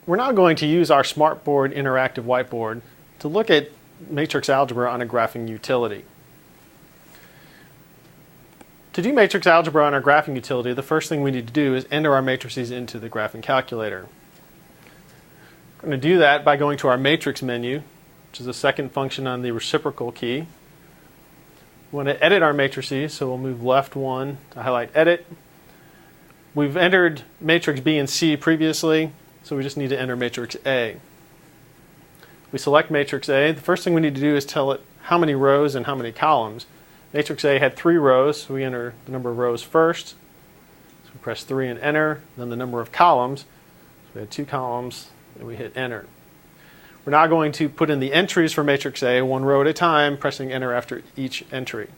We're now going to use our Smartboard interactive whiteboard to look at matrix algebra on a graphing utility. To do matrix algebra on our graphing utility, the first thing we need to do is enter our matrices into the graphing calculator. We're going to do that by going to our matrix menu, which is the second function on the reciprocal key. We want to edit our matrices, so we'll move left one to highlight edit. We've entered matrix B and C previously, so we just need to enter matrix A. We select matrix A. The first thing we need to do is tell it how many rows and how many columns. Matrix A had 3 rows, so we enter the number of rows first. So we press 3 and enter, then the number of columns. So we had 2 columns, and we hit enter. We're now going to put in the entries for matrix A, 1 row at a time, pressing enter after each entry.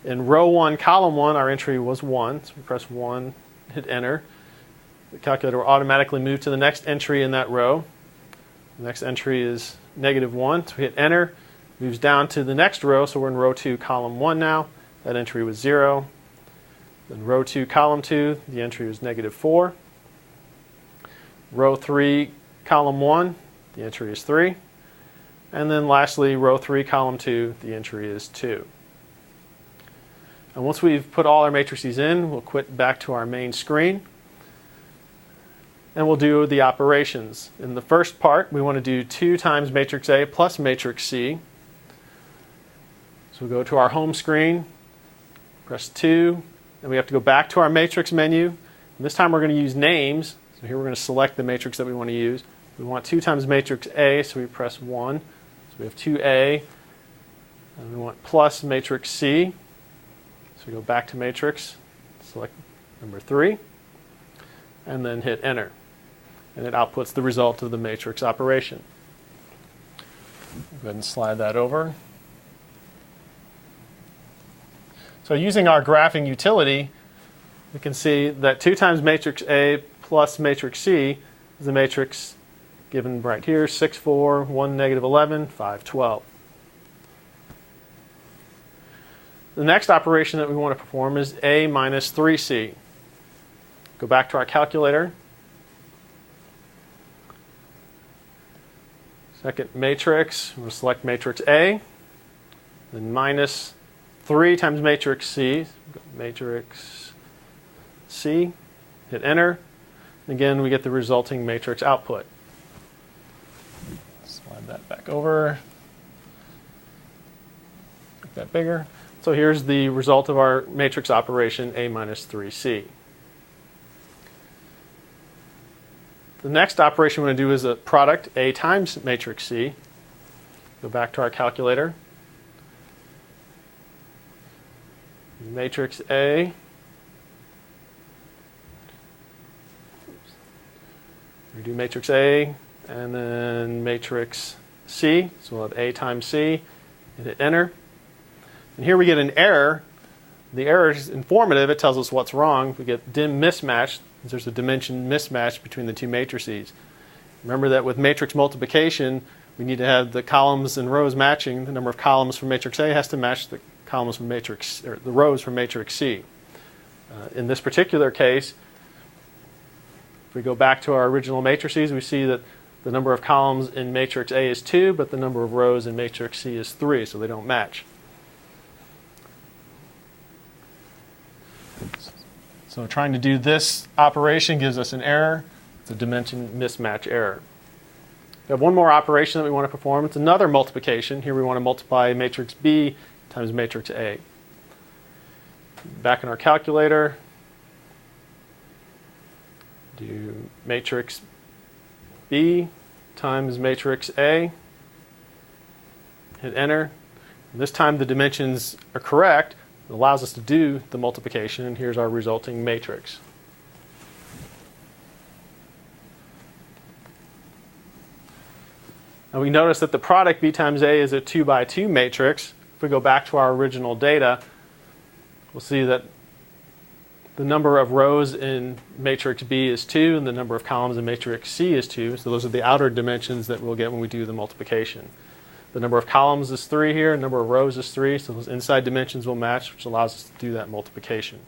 In row 1, column 1, our entry was 1, so we press 1, hit enter. The calculator will automatically move to the next entry in that row. The next entry is -1, so we hit enter. Moves down to the next row, so we're in row 2, column 1 now. That entry was 0. Then row 2, column 2, the entry was -4. Row 3, column 1, the entry is 3. And then lastly, row 3, column 2, the entry is 2. And once we've put all our matrices in, we'll quit back to our main screen. And we'll do the operations. In the first part, we want to do 2 times matrix A plus matrix C. So we'll go to our home screen, press 2, and we have to go back to our matrix menu. And this time we're going to use names. So here we're going to select the matrix that we want to use. We want 2 times matrix A, so we press 1. So we have 2A. And we want plus matrix C. So we go back to matrix, select number 3, and then hit enter. And it outputs the result of the matrix operation. Go ahead and slide that over. So using our graphing utility, we can see that 2 times matrix A plus matrix C is the matrix given right here, 6, 4, 1, -11, 5, 12. The next operation that we want to perform is A minus 3C. Go back to our calculator. Second matrix, we'll select matrix A, then minus 3 times matrix C, matrix C, hit enter. Again, we get the resulting matrix output. Slide that back over, make that bigger. So here's the result of our matrix operation, A minus 3C. The next operation we're going to do is a product, A times matrix C. Go back to our calculator. Matrix A. We do matrix A, and then matrix C. So we'll have A times C, and hit enter. And here we get an error. The error is informative. It tells us what's wrong. We get dim mismatch. There's a dimension mismatch between the 2 matrices. Remember that with matrix multiplication, we need to have the columns and rows matching. The number of columns from matrix A has to match the columns from matrix, or the rows from matrix C. In this particular case, if we go back to our original matrices, we see that the number of columns in matrix A is 2, but the number of rows in matrix C is 3, so they don't match. So trying to do this operation gives us an error. It's a dimension mismatch error. We have one more operation that we want to perform. It's another multiplication. Here we want to multiply matrix B times matrix A. Back in our calculator, do matrix B times matrix A. Hit enter. And this time the dimensions are correct. It allows us to do the multiplication, and here's our resulting matrix. Now we notice that the product B times A is a 2 by 2 matrix. If we go back to our original data, we'll see that the number of rows in matrix B is 2, and the number of columns in matrix C is 2. So those are the outer dimensions that we'll get when we do the multiplication. The number of columns is 3 here, the number of rows is 3, so those inside dimensions will match, which allows us to do that multiplication.